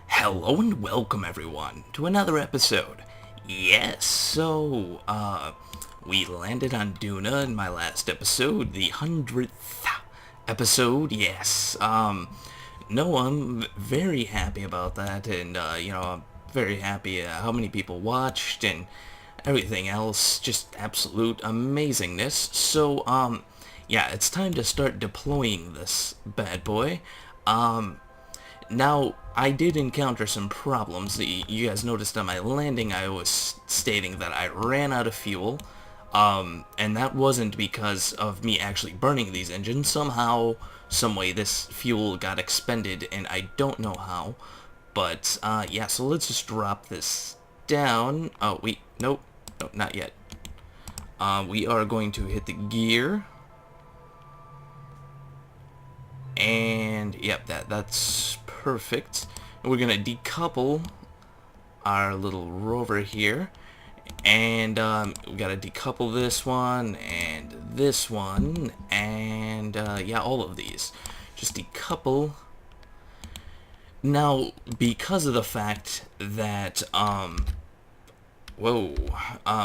Hello and welcome everyone to another episode. Yes, we landed on Duna in my last episode, the 100th episode, yes. No, I'm very happy about that, and, I'm very happy how many people watched and everything else, just absolute amazingness. Yeah, it's time to start deploying this bad boy. Now, I did encounter some problems. You guys noticed on my landing I was stating that I ran out of fuel, and that wasn't because of me actually burning these engines. Somehow, someway, this fuel got expended, and I don't know how. But, yeah, so let's just drop this down. Oh, wait, nope, not yet. We are going to hit the gear. And, yep, that's perfect. And we're going to decouple our little rover here. And we got to decouple this one, and yeah, all of these. Just decouple. Now, because of the fact that,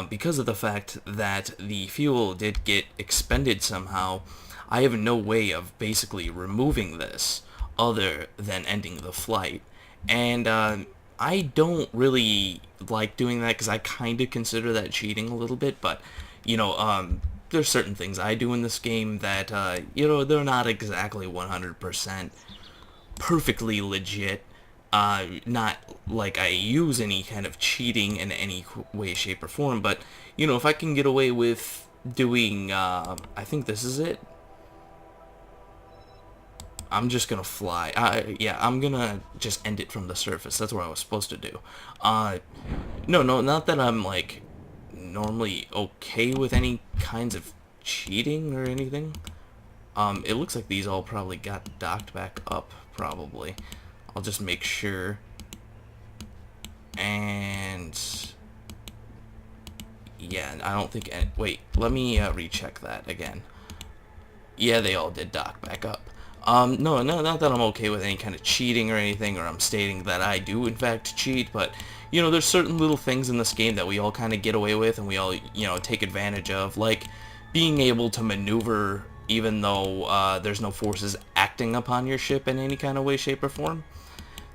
because of the fact that the fuel did get expended somehow, I have no way of basically removing this other than ending the flight. And I don't really like doing that because I kind of consider that cheating a little bit, but, there's certain things I do in this game that, they're not exactly 100% perfectly legit. Not like I use any kind of cheating in any way, shape, or form, but, if I can get away with doing, I think this is it. I'm just gonna fly. Yeah, I'm gonna just end it from the surface. That's what I was supposed to do. No, not that I'm, like, normally okay with any kinds of cheating or anything. It looks like these all probably got docked back up, probably. I'll just make sure. And yeah, I don't think wait, let me recheck that again. Yeah, they all did dock back up. No, not that I'm okay with any kind of cheating or anything, or I'm stating that I do in fact cheat, but, there's certain little things in this game that we all kind of get away with and we all, take advantage of, like being able to maneuver even though there's no forces acting upon your ship in any kind of way, shape, or form.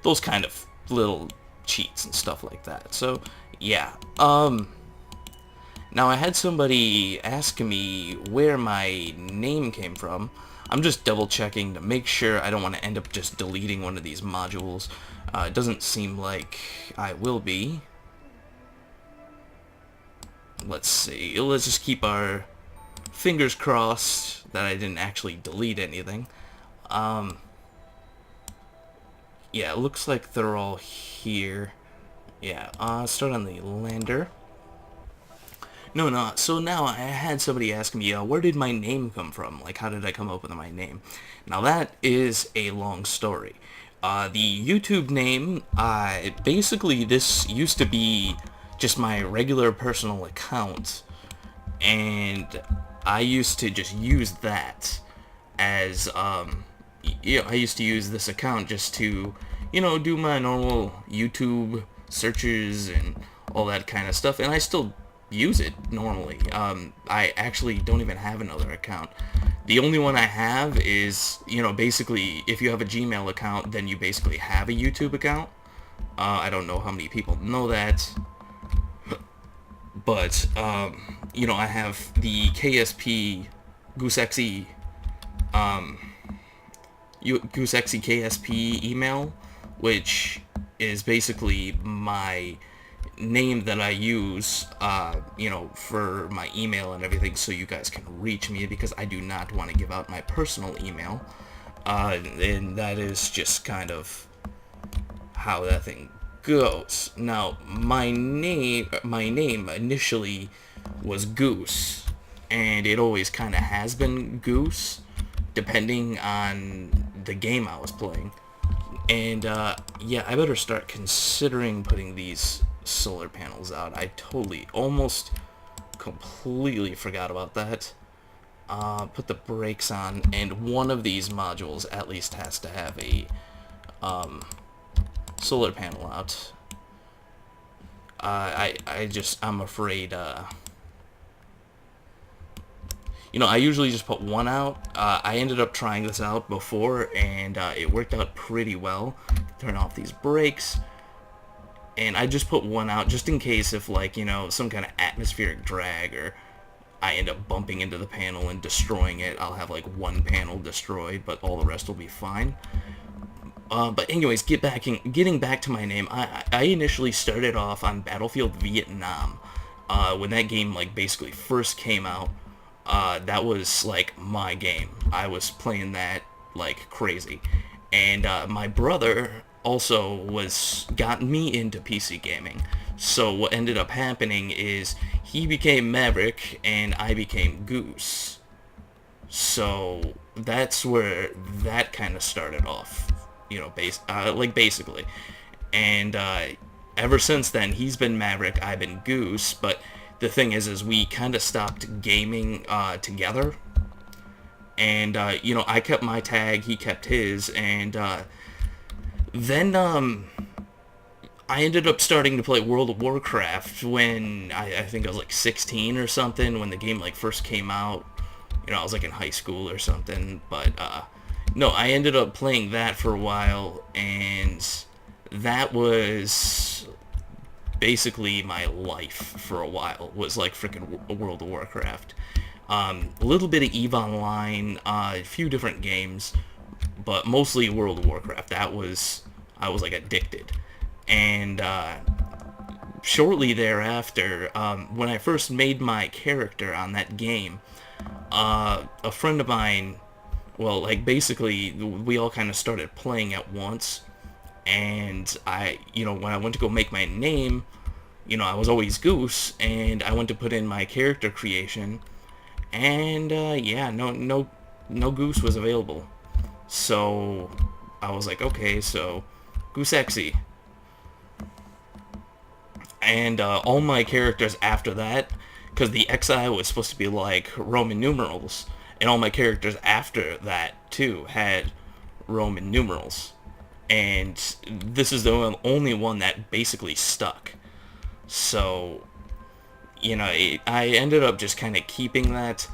Those kind of little cheats and stuff like that. So, yeah. Now I had somebody ask me where my name came from. I'm just double checking to make sure I don't want to end up just deleting one of these modules. It doesn't seem like I will be. Let's see. Let's just keep our fingers crossed that I didn't actually delete anything. Yeah, it looks like they're all here. Yeah, start on the lander. No, so now I had somebody ask me, where did my name come from? Like, how did I come up with my name? Now, that is a long story. The YouTube name, basically, this used to be just my regular personal account, and I used to just use that as, I used to use this account just to, do my normal YouTube searches and all that kind of stuff, and I still use it normally. I actually don't even have another account. The only one I have is, basically, if you have a Gmail account, then you basically have a YouTube account. I don't know how many people know that, but, I have the KSP Goosexy, Goosexy KSP email, which is basically my name that I use, for my email and everything, so you guys can reach me, because I do not want to give out my personal email, and that is just kind of how that thing goes. Now, my name initially was Goose, and it always kind of has been Goose, depending on the game I was playing. And, yeah, I better start considering putting these solar panels out. I almost completely forgot about that. Put the brakes on, and one of these modules at least has to have a solar panel out. I'm afraid, I usually just put one out. I ended up trying this out before, and it worked out pretty well. Turn off these brakes, and I just put one out just in case if, like, some kind of atmospheric drag, or I end up bumping into the panel and destroying it. I'll have, like, one panel destroyed, but all the rest will be fine. But anyways, getting back to my name, I initially started off on Battlefield Vietnam. When that game, like, basically first came out, that was, like, my game. I was playing that like crazy. And my brother also got me into PC gaming. So what ended up happening is he became Maverick and I became Goose. So that's where that kind of started off, basically. And ever since then, he's been Maverick, I've been Goose. But the thing is we kind of stopped gaming together. And I kept my tag, he kept his, and then I ended up starting to play World of Warcraft when I think I was like 16 or something, when the game like first came out. I was like in high school or something, but no, I ended up playing that for a while, and that was basically my life for a while, was like freaking World of Warcraft. A little bit of EVE Online, a few different games, but mostly World of Warcraft. I was like addicted. And shortly thereafter, when I first made my character on that game, a friend of mine, well, like basically we all kind of started playing at once, and when I went to go make my name, I was always Goose, and I went to put in my character creation, and no Goose was available. So I was like, okay, so Goosexy. And all my characters after that, because the XI was supposed to be like Roman numerals, and all my characters after that too had Roman numerals. And this is the only one that basically stuck. So, I ended up just kind of keeping that,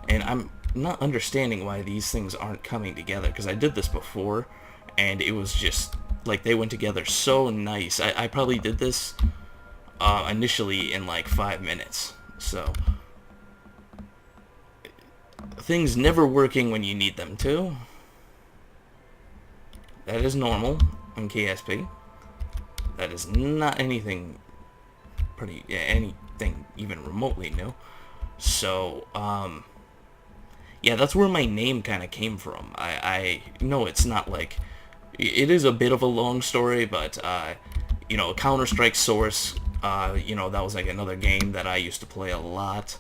and I'm not understanding why these things aren't coming together, because I did this before, and it was just, like, they went together so nice. I probably did this initially in, like, 5 minutes. So, things never working when you need them to. That is normal in KSP. That is not anything anything even remotely new. So, that's where my name kind of came from. I know it's not like, it is a bit of a long story, but, Counter-Strike Source, that was like another game that I used to play a lot,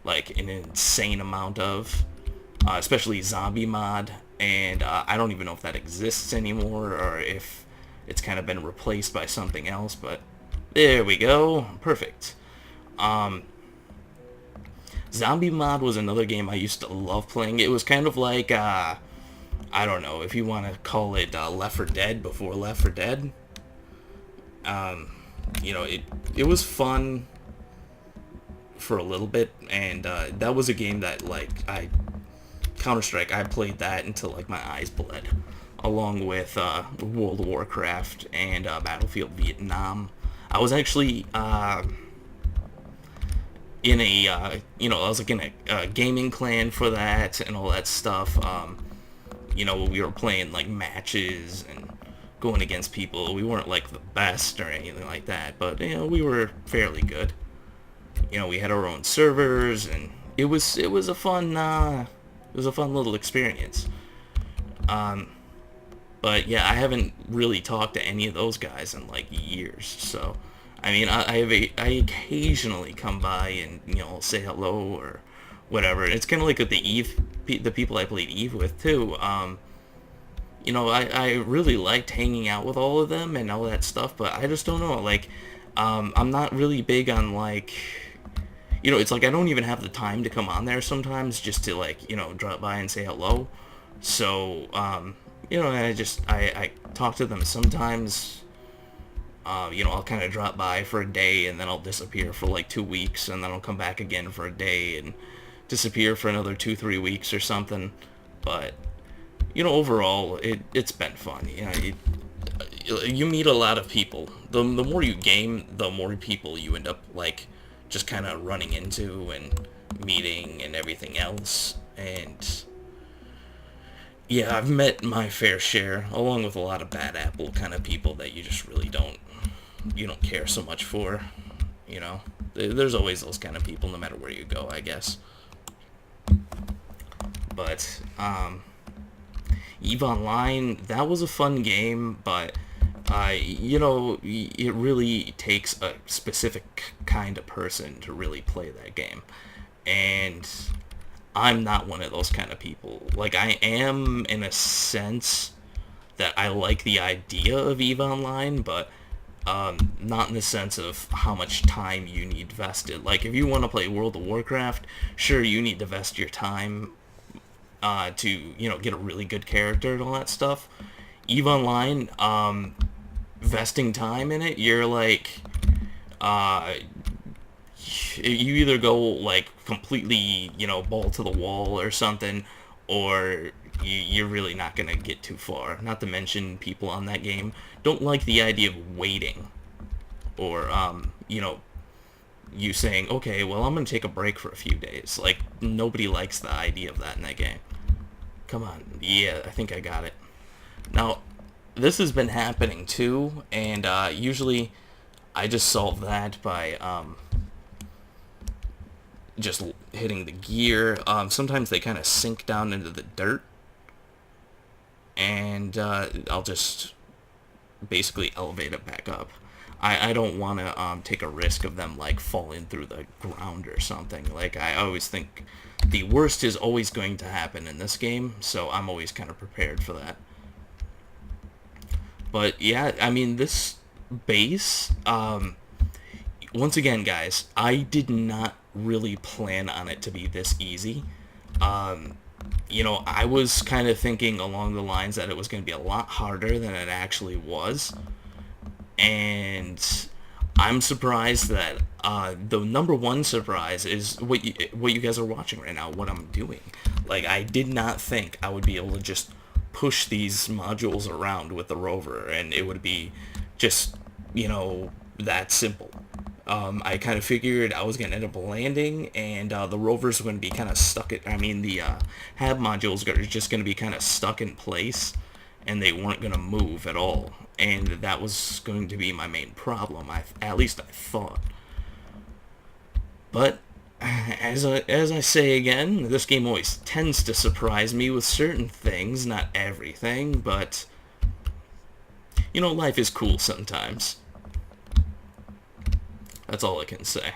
like an insane amount of, especially Zombie Mod, and I don't even know if that exists anymore, or if it's kind of been replaced by something else, but there we go. Perfect. Zombie Mod was another game I used to love playing. It was kind of like, I don't know if you want to call it Left 4 Dead before Left 4 Dead. It was fun for a little bit, and that was a game that, like, Counter-Strike, I played that until, like, my eyes bled, along with World of Warcraft and Battlefield Vietnam. I was actually in a, I was like in a gaming clan for that and all that stuff. We were playing like matches and going against people. We weren't like the best or anything like that, but we were fairly good. We had our own servers, and it was a fun little experience. But yeah, I haven't really talked to any of those guys in like years. So, I mean, I occasionally come by and say hello or whatever. It's kind of like with the people I played Eve with too. I really liked hanging out with all of them and all that stuff, but I just don't know. Like, I'm not really big on like, it's like I don't even have the time to come on there sometimes just to like drop by and say hello. So I talk to them sometimes, You know, I'll kind of drop by for a day and then I'll disappear for like 2 weeks and then I'll come back again for a day and disappear for another 2-3 weeks or something. But you know, overall, it's been fun. You know, you meet a lot of people. The more you game, the more people you end up like just kind of running into and meeting and everything else. And yeah, I've met my fair share, along with a lot of bad apple kind of people that you just really don't care so much for. You know, there's always those kind of people, no matter where you go, I guess. But EVE Online, that was a fun game, but you know, it really takes a specific kind of person to really play that game. And I'm not one of those kind of people. Like, I am in a sense that I like the idea of EVE Online, but not in the sense of how much time you need vested. Like, if you want to play World of Warcraft, sure, you need to vest your time to, you know, get a really good character and all that stuff. EVE Online, vesting time in it, you're like, uh, you either go like completely, you know, ball to the wall or something, or you're really not gonna get too far. Not to mention, people on that game don't like the idea of waiting, or you know, you saying, okay, well, I'm gonna take a break for a few days. Like, nobody likes the idea of that in that game. Come on, yeah, I think I got it. Now, this has been happening too, and usually I just solve that by just hitting the gear. Sometimes they kind of sink down into the dirt, and I'll just basically elevate it back up. I don't want to take a risk of them like falling through the ground or something. Like, I always think the worst is always going to happen in this game, so I'm always kind of prepared for that. But yeah, I mean, this base, once again, guys, I did not really plan on it to be this easy. You know, I was kind of thinking along the lines that it was going to be a lot harder than it actually was. And I'm surprised that the number one surprise is what you guys are watching right now, what I'm doing. Like, I did not think I would be able to just push these modules around with the rover, and it would be just, you know, that simple. I kind of figured I was going to end up landing, and the rovers were going to be kind of stuck the HAB modules are just going to be kind of stuck in place, and they weren't going to move at all. And that was going to be my main problem, at least I thought. But, as I say again, this game always tends to surprise me with certain things, not everything, but, you know, life is cool sometimes. That's all I can say.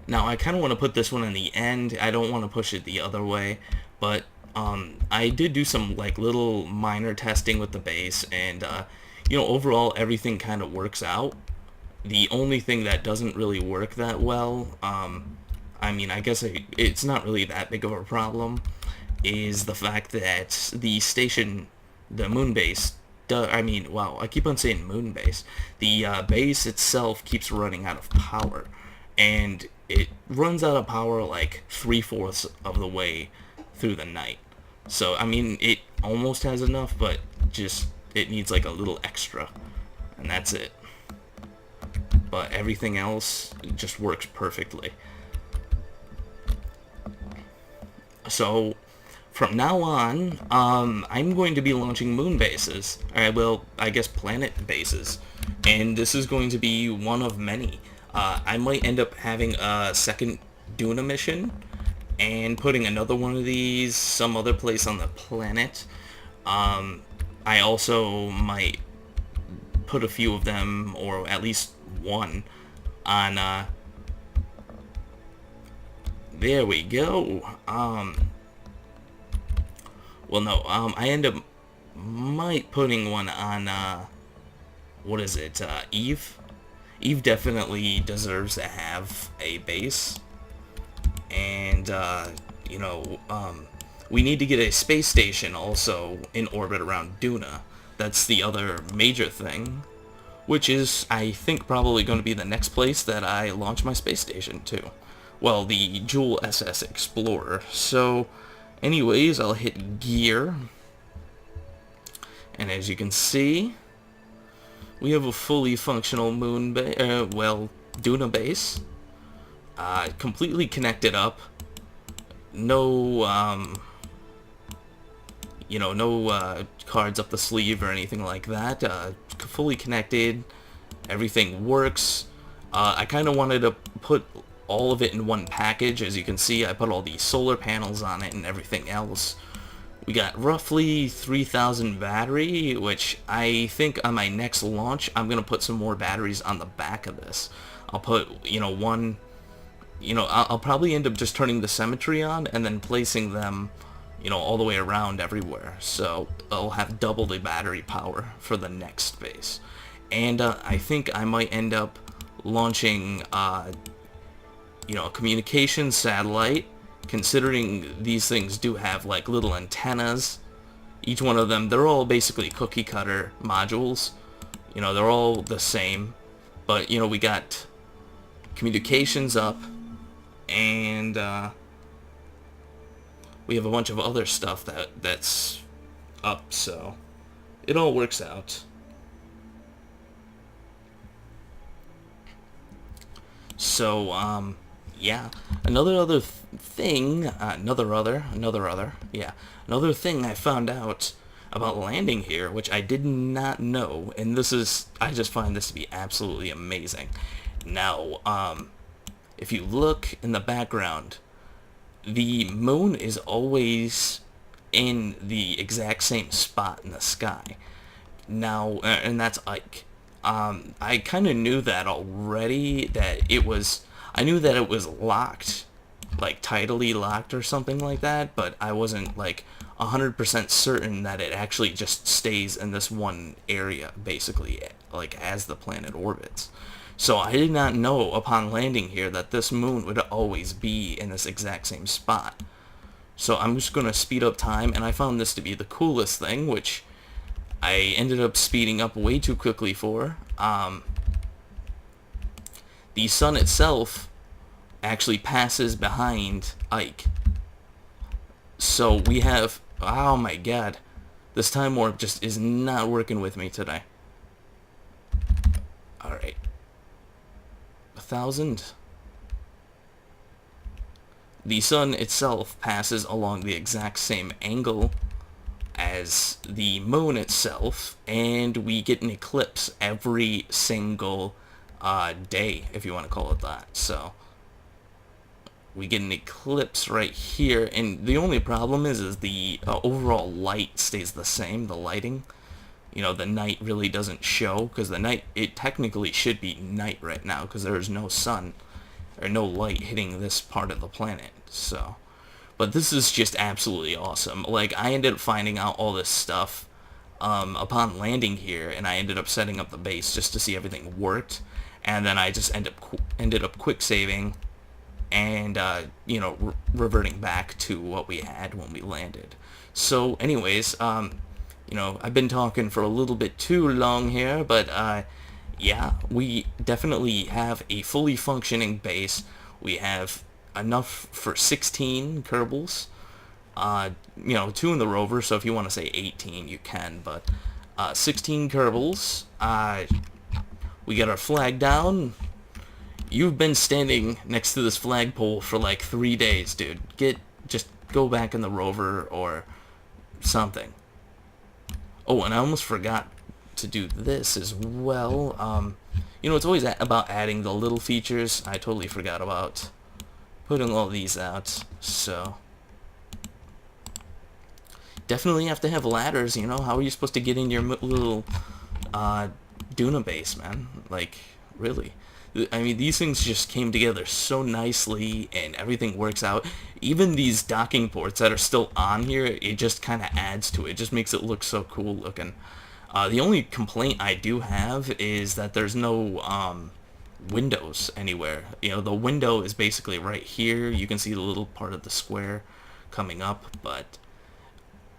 Now, I kind of want to put this one in the end. I don't want to push it the other way, but I did do some like little minor testing with the base, and you know, overall everything kind of works out. The only thing that doesn't really work that well, I mean, I guess it's not really that big of a problem, is the fact that the station, the moon base, wow, I keep on saying moon base. The base itself keeps running out of power, and it runs out of power like 3/4 of the way through the night. So, I mean, it almost has enough, but just, it needs like a little extra, and that's it. But everything else just works perfectly. So, from now on, I'm going to be launching moon bases. I guess planet bases. And this is going to be one of many. I might end up having a second Duna mission, and putting another one of these some other place on the planet. I also might put a few of them, or at least one, on, there we go. Well, no, I end up might putting one on, what is it, Eve? Eve definitely deserves to have a base. And, you know, we need to get a space station also in orbit around Duna. that's the other major thing, which is, I think, probably going to be the next place that I launch my space station to. Well, the Joule SS Explorer. So, anyways, I'll hit gear, and as you can see, we have a fully functional Duna base, completely connected up. No, no cards up the sleeve or anything like that. Fully connected. Everything works. I kind of wanted to put all of it in one package. As you can see, I put all the solar panels on it and everything else. We got roughly 3,000 battery, which I think on my next launch, I'm going to put some more batteries on the back of this. I'll put, one, I'll probably end up just turning the symmetry on and then placing them, all the way around everywhere. So I'll have double the battery power for the next base. And I think I might end up launching, a communication satellite, considering these things do have like little antennas. Each one of them, they're all basically cookie cutter modules. They're all the same. But, we got communications up, and we have a bunch of other stuff that's up, so it all works out. So, yeah, another thing I found out about landing here, which I did not know, and I just find this to be absolutely amazing. Now, if you look in the background, the moon is always in the exact same spot in the sky. Now, and that's Ike. I kind of knew that already, I knew that it was locked, like tidally locked or something like that, but I wasn't like 100% certain that it actually just stays in this one area, basically, like as the planet orbits. So I did not know upon landing here that this moon would always be in this exact same spot. So I'm just going to speed up time, and I found this to be the coolest thing, which I ended up speeding up way too quickly for. The sun itself actually passes behind Ike. So we have, oh my god, this time warp just is not working with me today. Alright. 1,000. The sun itself passes along the exact same angle as the moon itself, and we get an eclipse every single day, if you want to call it that. So we get an eclipse right here, and the only problem is the overall light stays the same, the lighting. The night really doesn't show, because the night, it technically should be night right now, because there's no sun, or no light hitting this part of the planet, so. But this is just absolutely awesome. Like, I ended up finding out all this stuff upon landing here, and I ended up setting up the base just to see everything worked, and then I just ended up quick saving, and, reverting back to what we had when we landed. So, anyways, I've been talking for a little bit too long here, but, yeah, we definitely have a fully functioning base. We have enough for 16 Kerbals, 2 in the rover, so if you want to say 18, you can, but 16 Kerbals. We got our flag down. You've been standing next to this flagpole for like 3 days, dude. Just go back in the rover or something. Oh, and I almost forgot to do this as well. It's always about adding the little features. I totally forgot about putting all these out, so definitely have to have ladders. How are you supposed to get in your little Duna base, man? Like, really? I mean, these things just came together so nicely, and everything works out. Even these docking ports that are still on here, it just kind of adds to it. It just makes it look so cool looking. The only complaint I do have is that there's no windows anywhere. The window is basically right here. You can see the little part of the square coming up, but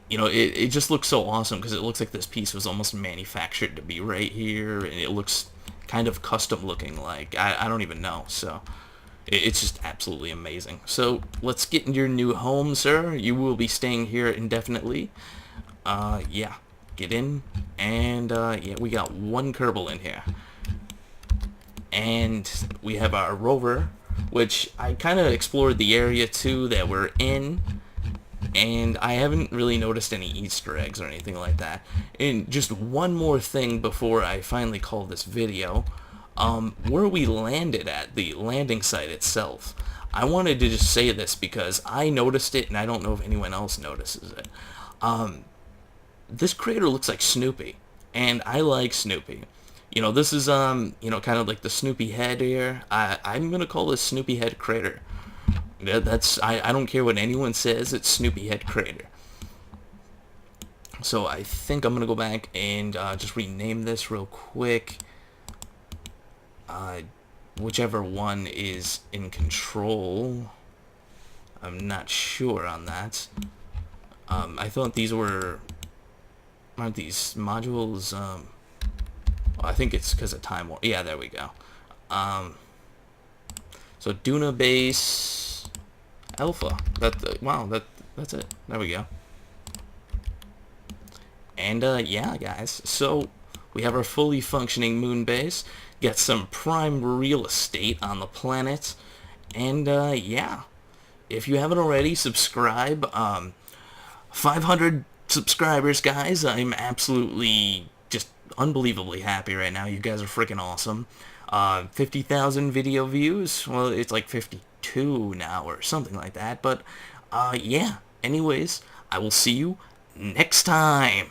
you know, it just looks so awesome because it looks like this piece was almost manufactured to be right here, and it looks kind of custom looking. Like I don't even know. So it's just absolutely amazing. So let's get in your new home, sir. You will be staying here indefinitely. Yeah, get in, and yeah, we got one Kerbal in here, and we have our rover, which I kind of explored the area too that we're in, and I haven't really noticed any Easter eggs or anything like that. And just one more thing before I finally call this video, where we landed at, the landing site itself, I wanted to just say this because I noticed it and I don't know if anyone else notices it. This crater looks like Snoopy, and I like Snoopy. You know, this is, you know, kind of like the Snoopy head here. I'm gonna call this Snoopy head crater. I don't care what anyone says, it's Snoopy head crater. So I think I'm gonna go back and just rename this real quick. Whichever one is in control. I'm not sure on that. I thought these aren't these modules, I think it's because of Time War. Yeah, there we go. So Duna Base Alpha. Wow, that's it. There we go. And yeah, guys. So we have our fully functioning moon base. Got some prime real estate on the planet. And yeah, if you haven't already, subscribe. 500 subscribers, guys. I'm absolutely just unbelievably happy right now. You guys are freaking awesome. 50,000 video views. Well, it's like 52 now or something like that. But yeah, anyways, I will see you next time.